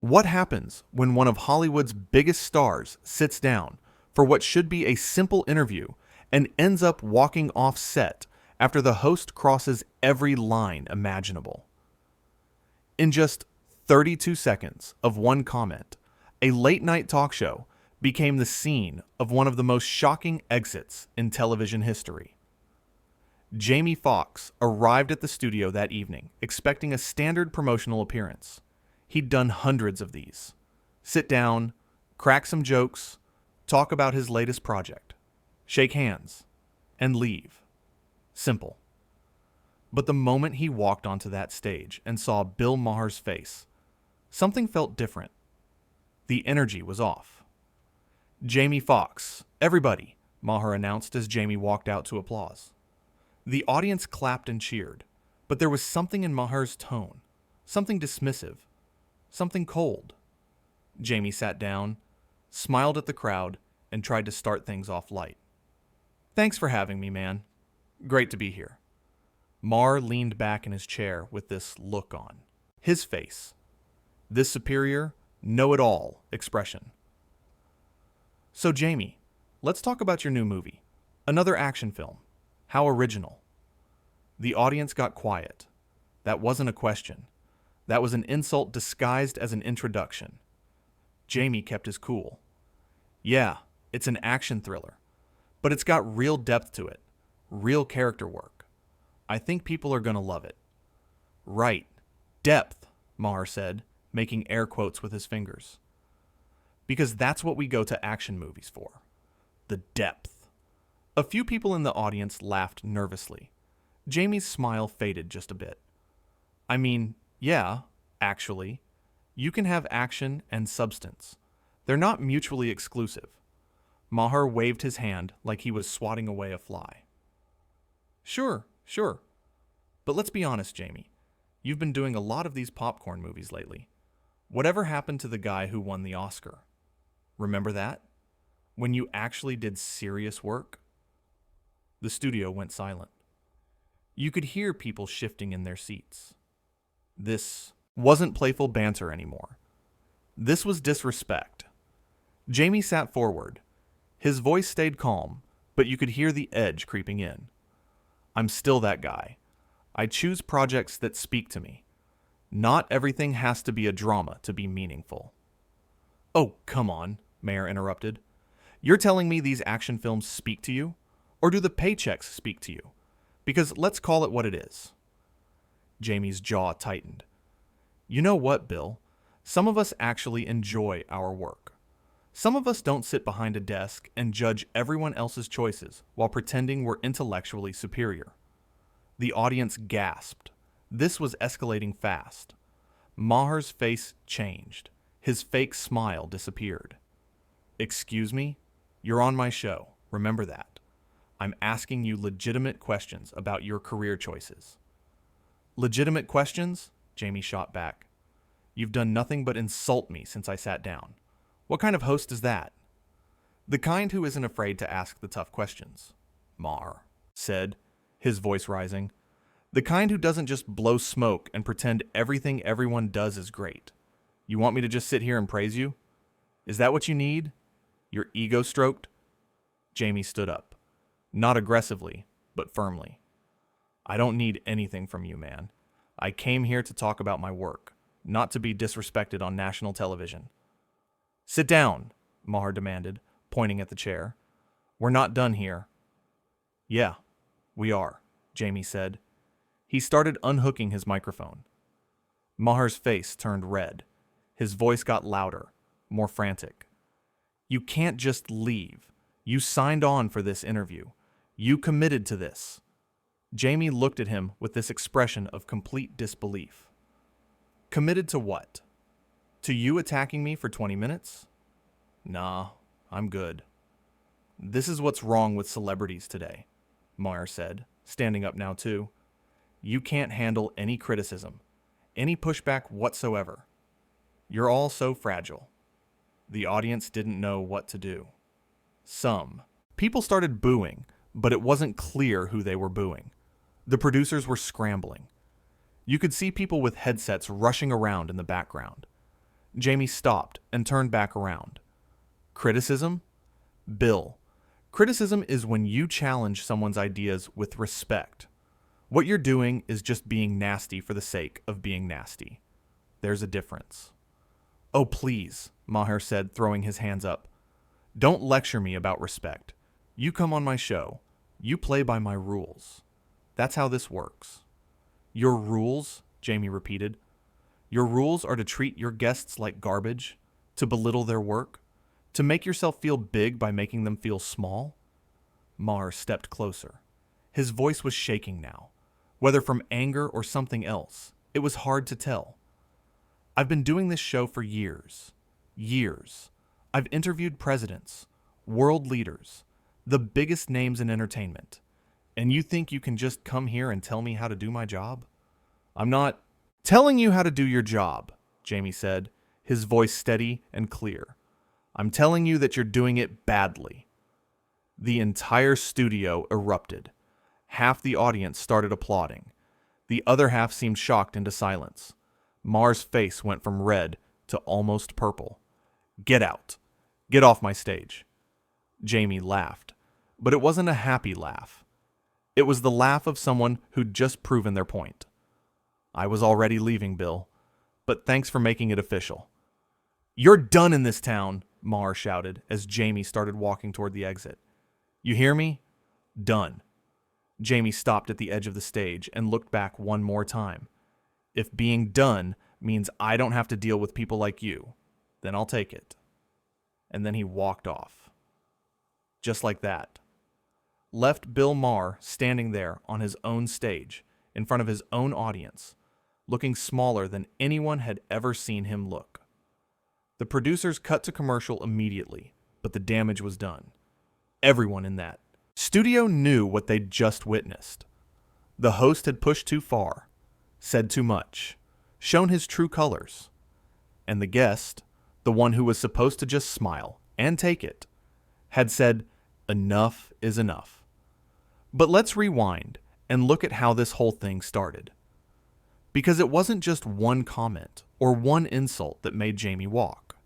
What happens when one of Hollywood's biggest stars sits down for what should be a simple interview and ends up walking off set after the host crosses every line imaginable? In just 32 seconds of one comment, a late-night talk show became the scene of one of the most shocking exits in television history. Jamie Foxx arrived at the studio that evening expecting a standard promotional appearance. He'd done hundreds of these. Sit down, crack some jokes, talk about his latest project, shake hands, and leave. Simple. But the moment he walked onto that stage and saw Bill Maher's face, something felt different. The energy was off. "Jamie Foxx, everybody," Maher announced as Jamie walked out to applause. The audience clapped and cheered, but there was something in Maher's tone, something dismissive, something cold. Jamie sat down, smiled at the crowd, and tried to start things off light. "Thanks for having me, man. Great to be here." Maher leaned back in his chair with this look on his face, this superior, know-it-all expression. "So, Jamie, let's talk about your new movie. Another action film. How original." The audience got quiet. That wasn't a question. That was an insult disguised as an introduction. Jamie kept his cool. "Yeah, it's an action thriller, but it's got real depth to it, real character work. I think people are going to love it." "Right. Depth," Maher said, making air quotes with his fingers. "Because that's what we go to action movies for. The depth." A few people in the audience laughed nervously. Jamie's smile faded just a bit. "I mean, yeah, actually. You can have action and substance. They're not mutually exclusive." Maher waved his hand like he was swatting away a fly. Sure. But let's be honest, Jamie. You've been doing a lot of these popcorn movies lately. Whatever happened to the guy who won the Oscar? Remember that? When you actually did serious work?" The studio went silent. You could hear people shifting in their seats. This wasn't playful banter anymore. This was disrespect. Jamie sat forward. His voice stayed calm, but you could hear the edge creeping in. "I'm still that guy. I choose projects that speak to me. Not everything has to be a drama to be meaningful." "Oh, come on," Maher interrupted. "You're telling me these action films speak to you? Or do the paychecks speak to you? Because let's call it what it is." Jamie's jaw tightened. "You know what, Bill? Some of us actually enjoy our work. Some of us don't sit behind a desk and judge everyone else's choices while pretending we're intellectually superior." The audience gasped. This was escalating fast. Maher's face changed. His fake smile disappeared. "Excuse me? You're on my show. Remember that. I'm asking you legitimate questions about your career choices." "Legitimate questions?" Jamie shot back. "You've done nothing but insult me since I sat down. What kind of host is that?" "The kind who isn't afraid to ask the tough questions," Maher said, his voice rising. "The kind who doesn't just blow smoke and pretend everything everyone does is great. You want me to just sit here and praise you? Is that what you need? Your ego stroked?" Jamie stood up. Not aggressively, but firmly. "I don't need anything from you, man. I came here to talk about my work, not to be disrespected on national television." "Sit down," Maher demanded, pointing at the chair. "We're not done here." "Yeah, we are," Jamie said. He started unhooking his microphone. Maher's face turned red. His voice got louder, more frantic. "You can't just leave. You signed on for this interview. You committed to this." Jamie looked at him with this expression of complete disbelief. "Committed to what? To you attacking me for 20 minutes? Nah, I'm good." "This is what's wrong with celebrities today," Maher said, standing up now too. "You can't handle any criticism, any pushback whatsoever. You're all so fragile." The audience didn't know what to do. Some people started booing, but it wasn't clear who they were booing. The producers were scrambling. You could see people with headsets rushing around in the background. Jamie stopped and turned back around. Criticism? Bill, criticism is when you challenge someone's ideas with respect. What you're doing is just being nasty for the sake of being nasty. There's a difference. Oh, please, Maher said, throwing his hands up. Don't lecture me about respect. You come on my show. You play by my rules. That's how this works. Your rules, Jamie repeated. Your rules are to treat your guests like garbage, to belittle their work, to make yourself feel big by making them feel small? Maher stepped closer. His voice was shaking now. Whether from anger or something else, it was hard to tell. I've been doing this show for years. Years. I've interviewed presidents, world leaders, the biggest names in entertainment. And you think you can just come here and tell me how to do my job? I'm not telling you how to do your job, Jamie said, his voice steady and clear. I'm telling you that you're doing it badly. The entire studio erupted. Half the audience started applauding. The other half seemed shocked into silence. Maher's face went from red to almost purple. Get out. Get off my stage. Jamie laughed, but it wasn't a happy laugh. It was the laugh of someone who'd just proven their point. I was already leaving, Bill, but thanks for making it official. You're done in this town, Maher shouted as Jamie started walking toward the exit. You hear me? Done. Jamie stopped at the edge of the stage and looked back one more time. If being done means I don't have to deal with people like you, then I'll take it. And then he walked off. Just like that. Left Bill Maher standing there on his own stage, in front of his own audience, looking smaller than anyone had ever seen him look. The producers cut to commercial immediately, but the damage was done. Everyone in that studio knew what they'd just witnessed. The host had pushed too far, said too much, shown his true colors. And the guest, the one who was supposed to just smile and take it, had said, enough is enough. But let's rewind and look at how this whole thing started. Because it wasn't just one comment or one insult that made Jamie walk.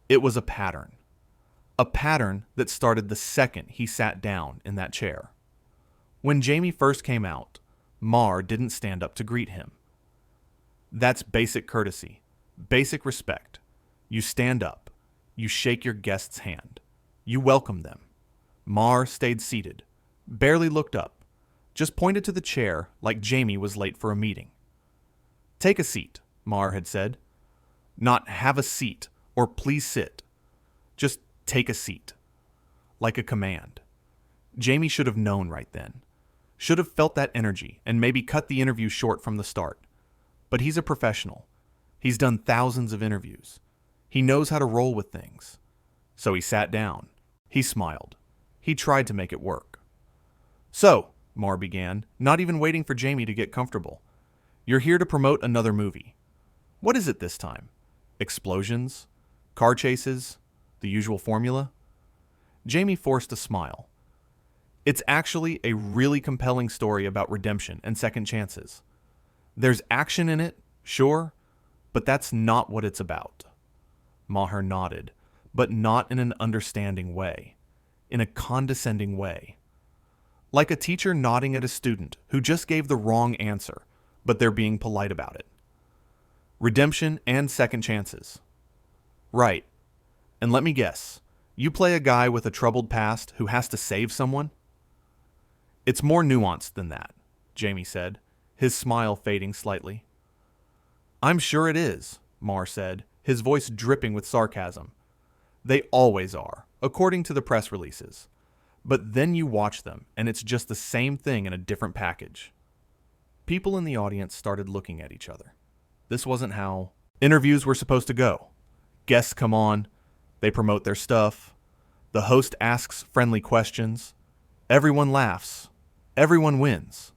It was a pattern. A pattern that started the second he sat down in that chair. When Jamie first came out, Maher didn't stand up to greet him. That's basic courtesy, basic respect. You stand up, you shake your guest's hand, you welcome them. Maher stayed seated, barely looked up, just pointed to the chair like Jamie was late for a meeting. Take a seat, Maher had said. Not have a seat or please sit. Just take a seat. Like a command. Jamie should have known right then. Should have felt that energy and maybe cut the interview short from the start. But he's a professional. He's done thousands of interviews. He knows how to roll with things. So he sat down. He smiled. He tried to make it work. So, Maher began, not even waiting for Jamie to get comfortable. You're here to promote another movie. What is it this time? Explosions? Car chases? The usual formula? Jamie forced a smile. It's actually a really compelling story about redemption and second chances. There's action in it, sure, but that's not what it's about. Maher nodded, but not in an understanding way, in a condescending way. Like a teacher nodding at a student who just gave the wrong answer, but they're being polite about it. Redemption and second chances. Right. And let me guess, you play a guy with a troubled past who has to save someone? It's more nuanced than that, Jamie said, his smile fading slightly. I'm sure it is, Maher said, his voice dripping with sarcasm. They always are, according to the press releases. But then you watch them, and it's just the same thing in a different package. People in the audience started looking at each other. This wasn't how interviews were supposed to go. Guests come on, they promote their stuff, the host asks friendly questions, everyone laughs, everyone wins.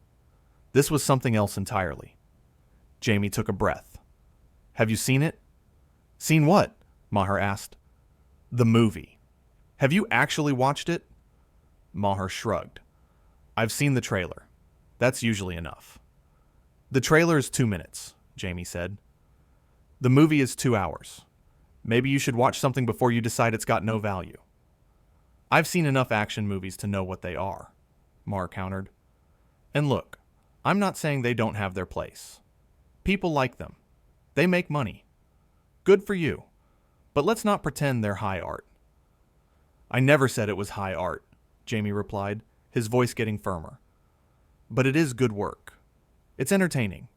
This was something else entirely. Jamie took a breath. Have you seen it? Seen what? Maher asked. The movie. Have you actually watched it? Maher shrugged. I've seen the trailer. That's usually enough. The trailer is 2 minutes, Jamie said. The movie is 2 hours. Maybe you should watch something before you decide it's got no value. I've seen enough action movies to know what they are, Maher countered. And look, I'm not saying they don't have their place. People like them. They make money. Good for you. But let's not pretend they're high art. I never said it was high art, Jamie replied, his voice getting firmer. But it is good work. It's entertaining.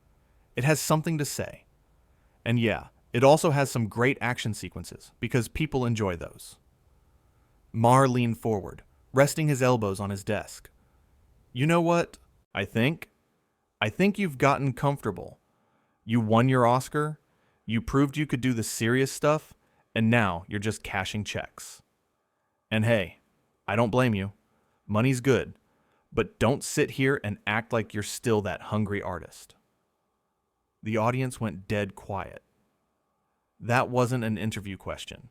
It has something to say. And yeah, it also has some great action sequences, because people enjoy those. Maher leaned forward, resting his elbows on his desk. You know what? I think you've gotten comfortable. You won your Oscar, you proved you could do the serious stuff, and now you're just cashing checks. And hey, I don't blame you. Money's good, but don't sit here and act like you're still that hungry artist. The audience went dead quiet. That wasn't an interview question.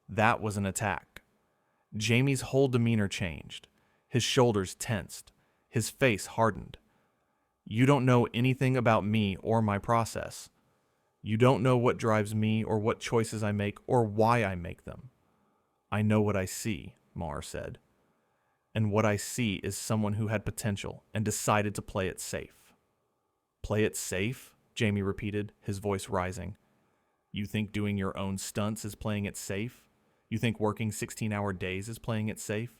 That was an attack. Jamie's whole demeanor changed. His shoulders tensed. His face hardened. You don't know anything about me or my process. You don't know what drives me or what choices I make or why I make them. I know what I see, Maher said. And what I see is someone who had potential and decided to play it safe. Play it safe? Jamie repeated, his voice rising. You think doing your own stunts is playing it safe? You think working 16-hour days is playing it safe?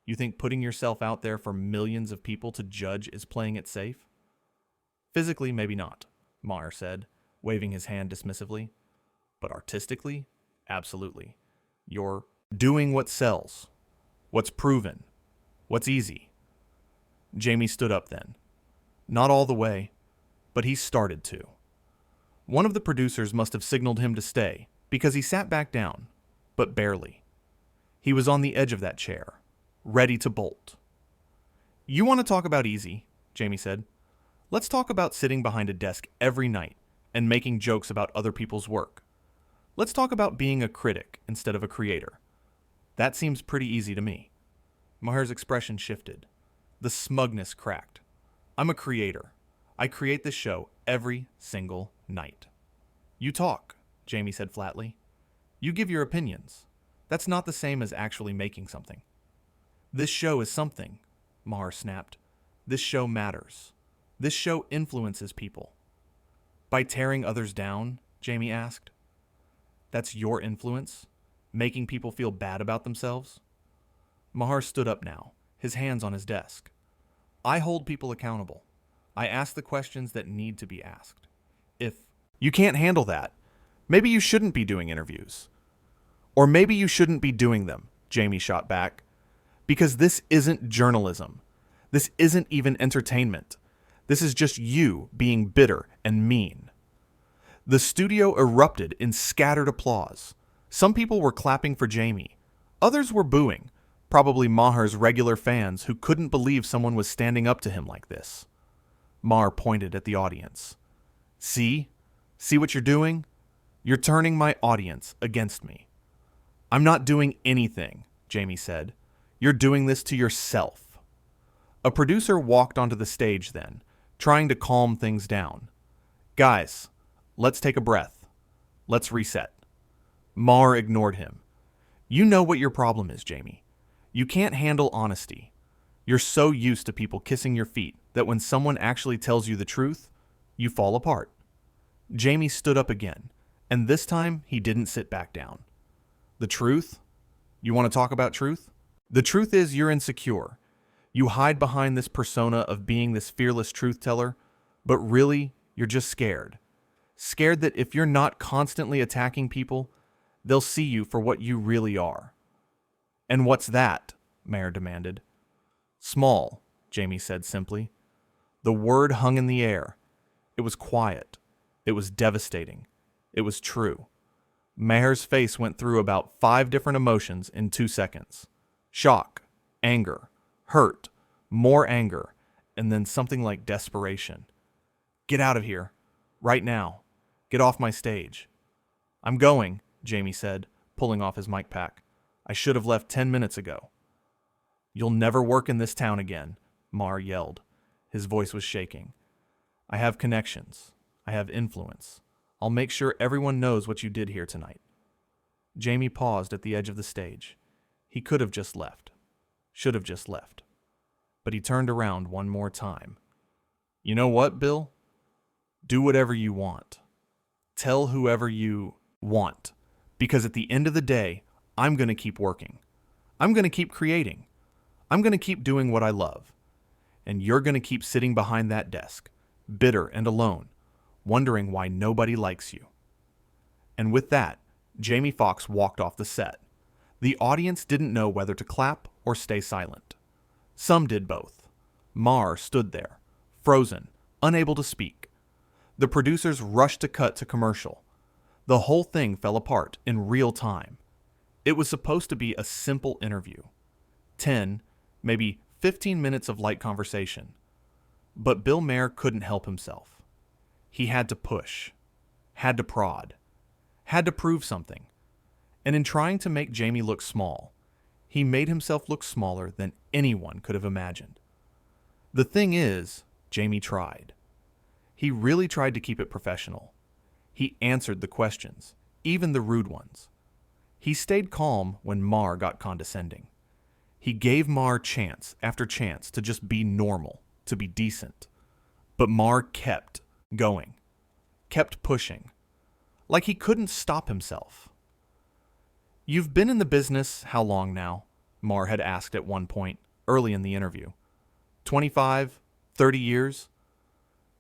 You think putting yourself out there for millions of people to judge is playing it safe? Physically, maybe not, Maher said, waving his hand dismissively. But artistically, absolutely. You're doing what sells, what's proven, what's easy. Jamie stood up then. Not all the way, but he started to. One of the producers must have signaled him to stay, because he sat back down, but barely. He was on the edge of that chair, ready to bolt. You want to talk about easy, Jamie said. Let's talk about sitting behind a desk every night and making jokes about other people's work. Let's talk about being a critic instead of a creator. That seems pretty easy to me. Maher's expression shifted. The smugness cracked. I'm a creator. I create this show every single night. You talk, Jamie said flatly. You give your opinions. That's not the same as actually making something. This show is something, Maher snapped. This show matters. This show influences people. By tearing others down, Jamie asked. That's your influence? Making people feel bad about themselves? Maher stood up now, his hands on his desk. I hold people accountable. I ask the questions that need to be asked. If you can't handle that, maybe you shouldn't be doing interviews. Or maybe you shouldn't be doing them, Jamie shot back. Because this isn't journalism. This isn't even entertainment. This is just you being bitter and mean. The studio erupted in scattered applause. Some people were clapping for Jamie. Others were booing, probably Maher's regular fans who couldn't believe someone was standing up to him like this. Maher pointed at the audience. See? See what you're doing? You're turning my audience against me. I'm not doing anything, Jamie said. You're doing this to yourself. A producer walked onto the stage then, trying to calm things down. Guys, let's take a breath. Let's reset. Maher ignored him. You know what your problem is, Jamie. You can't handle honesty. You're so used to people kissing your feet that when someone actually tells you the truth, you fall apart. Jamie stood up again, and this time he didn't sit back down. The truth? You want to talk about truth? The truth is you're insecure. You hide behind this persona of being this fearless truth teller, but really, you're just scared. Scared that if you're not constantly attacking people, they'll see you for what you really are. And what's that? Maher demanded. Small, Jamie said simply. The word hung in the air. It was quiet. It was devastating. It was true. Maher's face went through about 5 different emotions in 2 seconds. Shock, anger, hurt, more anger, and then something like desperation. Get out of here. Right now. Get off my stage. I'm going, Jamie said, pulling off his mic pack. I should have left 10 minutes ago. You'll never work in this town again, Maher yelled. His voice was shaking. I have connections. I have influence. I'll make sure everyone knows what you did here tonight." Jamie paused at the edge of the stage. He could have just left. Should have just left. But he turned around one more time. "You know what, Bill? Do whatever you want. Tell whoever you want. Because at the end of the day, I'm going to keep working. I'm going to keep creating. I'm going to keep doing what I love. And you're going to keep sitting behind that desk, bitter and alone, wondering why nobody likes you." And with that, Jamie Foxx walked off the set. The audience didn't know whether to clap or stay silent. Some did both. Maher stood there, frozen, unable to speak. The producers rushed to cut to commercial. The whole thing fell apart in real time. It was supposed to be a simple interview. 10, maybe 15 minutes of light conversation. But Bill Maher couldn't help himself. He had to push, had to prod, had to prove something. And in trying to make Jamie look small, he made himself look smaller than anyone could have imagined. The thing is, Jamie tried. He really tried to keep it professional. He answered the questions, even the rude ones. He stayed calm when Maher got condescending. He gave Maher chance after chance to just be normal, to be decent. But Maher kept going, kept pushing, like he couldn't stop himself. "You've been in the business how long now?" Maher had asked at one point, early in the interview. 25, 30 years?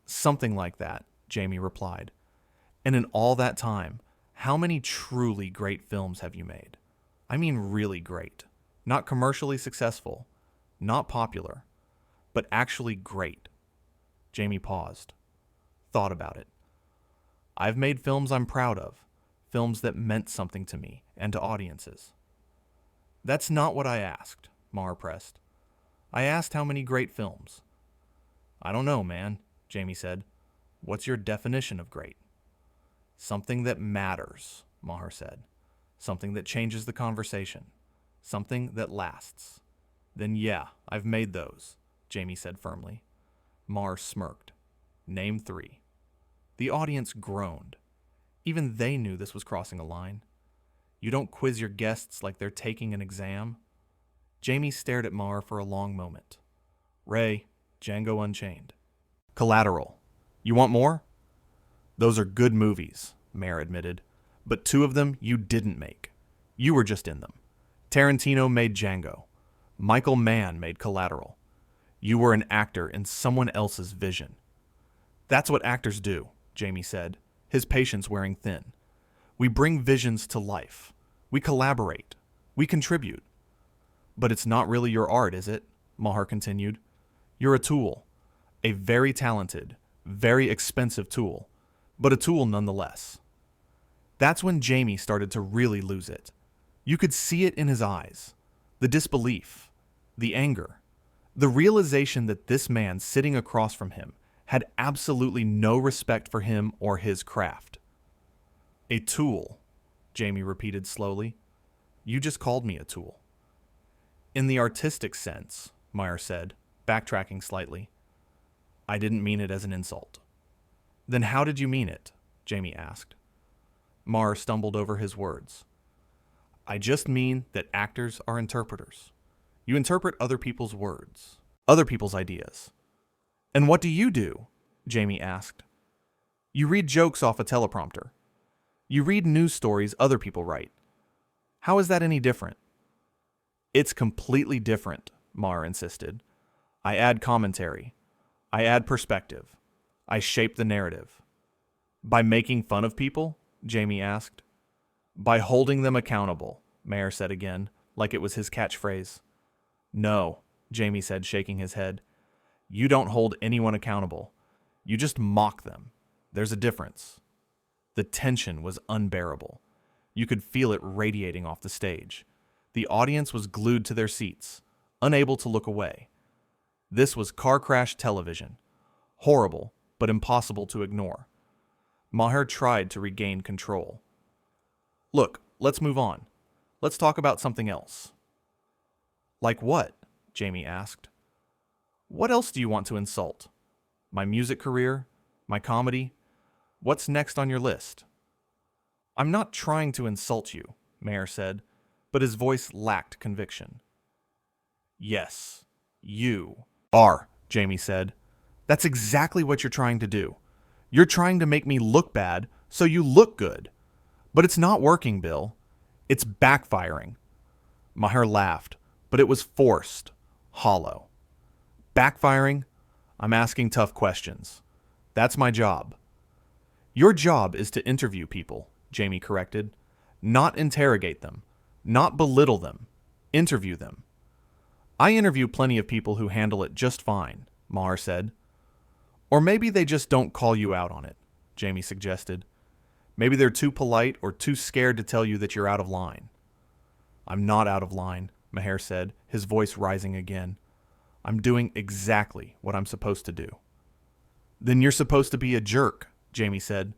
"Something like that," Jamie replied. "And in all that time, how many truly great films have you made? I mean really great. Not commercially successful, not popular, but actually great." Jamie paused, thought about it. "I've made films I'm proud of, films that meant something to me and to audiences." "That's not what I asked," Maher pressed. "I asked how many great films." "I don't know, man," Jamie said. "What's your definition of great?" "Something that matters," Maher said. "Something that changes the conversation. Something that lasts." "Then yeah, I've made those," Jamie said firmly. Maher smirked. "Name 3. The audience groaned. Even they knew this was crossing a line. You don't quiz your guests like they're taking an exam. Jamie stared at Maher for a long moment. "Ray, Django Unchained." "Collateral. You want more?" "Those are good movies," Maher admitted, "but 2 of them you didn't make. You were just in them. Tarantino made Django. Michael Mann made Collateral. You were an actor in someone else's vision." "That's what actors do," Jamie said, his patience wearing thin. "We bring visions to life. We collaborate. We contribute." "But it's not really your art, is it?" Maher continued. "You're a tool. A very talented, very expensive tool, but a tool nonetheless." That's when Jamie started to really lose it. You could see it in his eyes. The disbelief, the anger, the realization that this man sitting across from him had absolutely no respect for him or his craft. "A tool," Jamie repeated slowly. "You just called me a tool." "In the artistic sense," Maher said, backtracking slightly. "I didn't mean it as an insult." "Then how did you mean it?" Jamie asked. Maher stumbled over his words. "I just mean that actors are interpreters. You interpret other people's words, other people's ideas." "And what do you do?" Jamie asked. "You read jokes off a teleprompter. You read news stories other people write. How is that any different?" "It's completely different," Maher insisted. "I add commentary. I add perspective. I shape the narrative." "By making fun of people?" Jamie asked. "By holding them accountable," Maher said again, like it was his catchphrase. "No," Jamie said, shaking his head. "You don't hold anyone accountable. You just mock them. There's a difference." The tension was unbearable. You could feel it radiating off the stage. The audience was glued to their seats, unable to look away. This was car crash television. Horrible, but impossible to ignore. Maher tried to regain control. "Look, let's move on. Let's talk about something else." "Like what?" Jamie asked. "What else do you want to insult? My music career? My comedy? What's next on your list? I'm not trying to insult you, Maher said, but his voice lacked conviction. Yes, you are, Jamie said. That's exactly what you're trying to do. You're trying to make me look bad so you look good. But it's not working, Bill. It's backfiring. Maher laughed, but it was forced, hollow. Backfiring? I'm asking tough questions. That's my job. Your job is to interview people, Jamie corrected. Not interrogate them. Not belittle them. Interview them. I interview plenty of people who handle it just fine, Maher said. Or maybe they just don't call you out on it, Jamie suggested. Maybe they're too polite or too scared to tell you that you're out of line. I'm not out of line, Maher said, his voice rising again. I'm doing exactly what I'm supposed to do. Then you're supposed to be a jerk, Jamie said,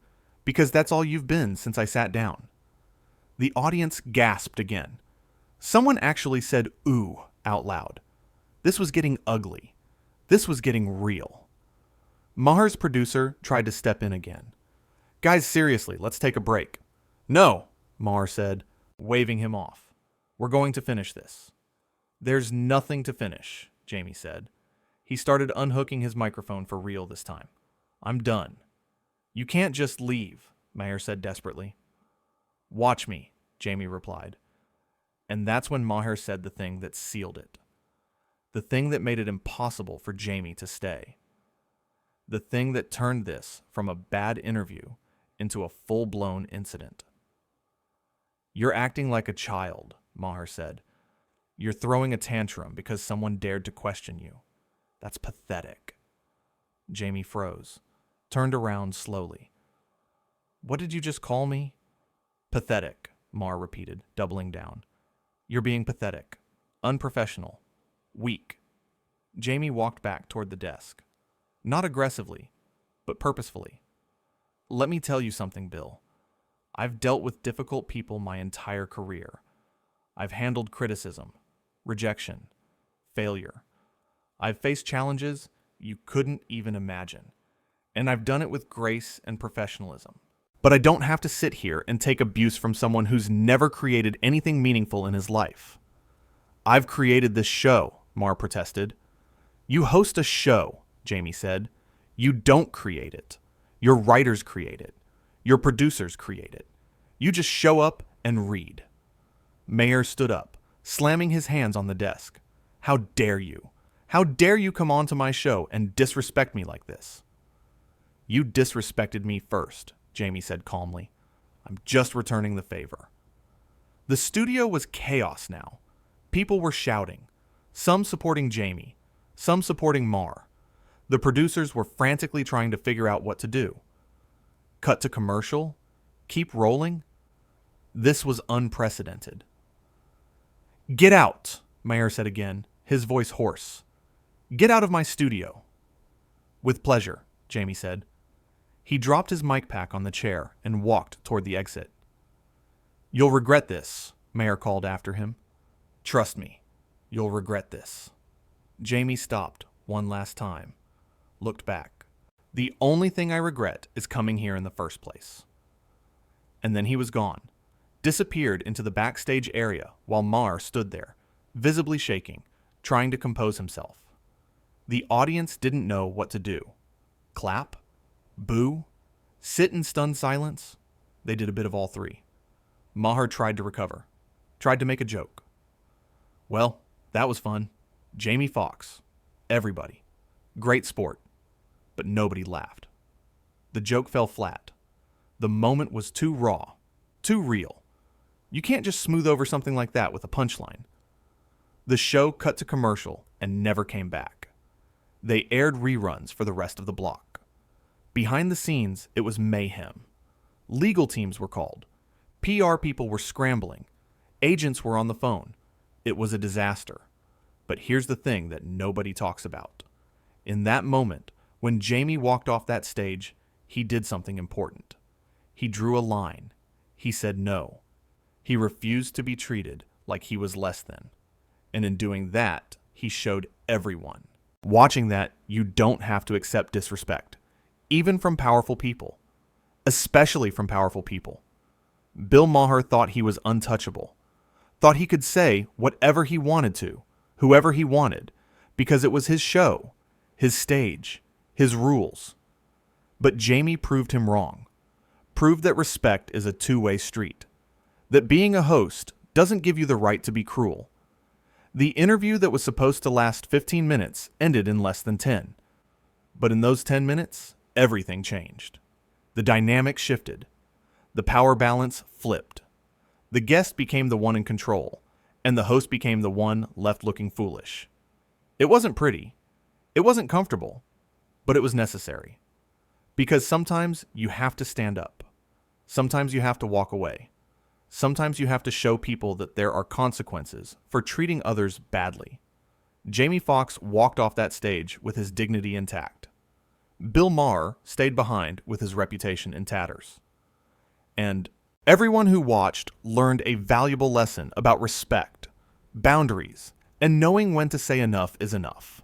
because that's all you've been since I sat down. The audience gasped again. Someone actually said "ooh" out loud. This was getting ugly. This was getting real. Maher's producer tried to step in again. Guys, seriously, let's take a break. No, Maher said, waving him off. We're going to finish this. There's nothing to finish, Jamie said. He started unhooking his microphone for real this time. I'm done. You can't just leave, Maher said desperately. Watch me, Jamie replied. And that's when Maher said the thing that sealed it. The thing that made it impossible for Jamie to stay. The thing that turned this from a bad interview into a full-blown incident. You're acting like a child, Maher said. You're throwing a tantrum because someone dared to question you. That's pathetic. Jamie froze, turned around slowly. What did you just call me? Pathetic, Maher repeated, doubling down. You're being pathetic, unprofessional, weak. Jamie walked back toward the desk. Not aggressively, but purposefully. Let me tell you something, Bill. I've dealt with difficult people my entire career. I've handled criticism, rejection, failure. I've faced challenges you couldn't even imagine. And I've done it with grace and professionalism. But I don't have to sit here and take abuse from someone who's never created anything meaningful in his life. I've created this show, Maher protested. You host a show, Jamie said. You don't create it. Your writers create it. Your producers create it. You just show up and read. Maher stood up, slamming his hands on the desk. How dare you? How dare you come onto my show and disrespect me like this? You disrespected me first, Jamie said calmly. I'm just returning the favor. The studio was chaos now. People were shouting, some supporting Jamie, some supporting Maher. The producers were frantically trying to figure out what to do. Cut to commercial? Keep rolling? This was unprecedented. Get out, Maher said again, his voice hoarse. Get out of my studio. With pleasure, Jamie said. He dropped his mic pack on the chair and walked toward the exit. You'll regret this, Maher called after him. Trust me, you'll regret this. Jamie stopped one last time, looked back. The only thing I regret is coming here in the first place. And then he was gone, disappeared into the backstage area while Maher stood there, visibly shaking, trying to compose himself. The audience didn't know what to do. Clap? Boo? Sit in stunned silence? They did a bit of all three. Maher tried to recover, tried to make a joke. Well, that was fun. Jamie Foxx. Everybody. Great sport. But nobody laughed. The joke fell flat. The moment was too raw, too real. You can't just smooth over something like that with a punchline. The show cut to commercial and never came back. They aired reruns for the rest of the block. Behind the scenes, it was mayhem. Legal teams were called. PR people were scrambling. Agents were on the phone. It was a disaster. But here's the thing that nobody talks about. In that moment, when Jamie walked off that stage, he did something important. He drew a line. He said no. He refused to be treated like he was less than. And in doing that, he showed everyone. Watching that, you don't have to accept disrespect, even from powerful people. especially from powerful people. Bill Maher thought he was untouchable, thought he could say whatever he wanted to, whoever he wanted, because it was his show, his stage, his rules. But Jamie proved him wrong, proved that respect is a two-way street, that being a host doesn't give you the right to be cruel. The interview that was supposed to last 15 minutes ended in less than 10. But in those 10 minutes, everything changed. The dynamic shifted. The power balance flipped. The guest became the one in control, and the host became the one left looking foolish. It wasn't pretty. It wasn't comfortable. But it was necessary. Because sometimes you have to stand up. Sometimes you have to walk away. Sometimes you have to show people that there are consequences for treating others badly. Jamie Foxx walked off that stage with his dignity intact. Bill Maher stayed behind with his reputation in tatters. And everyone who watched learned a valuable lesson about respect, boundaries, and knowing when to say enough is enough.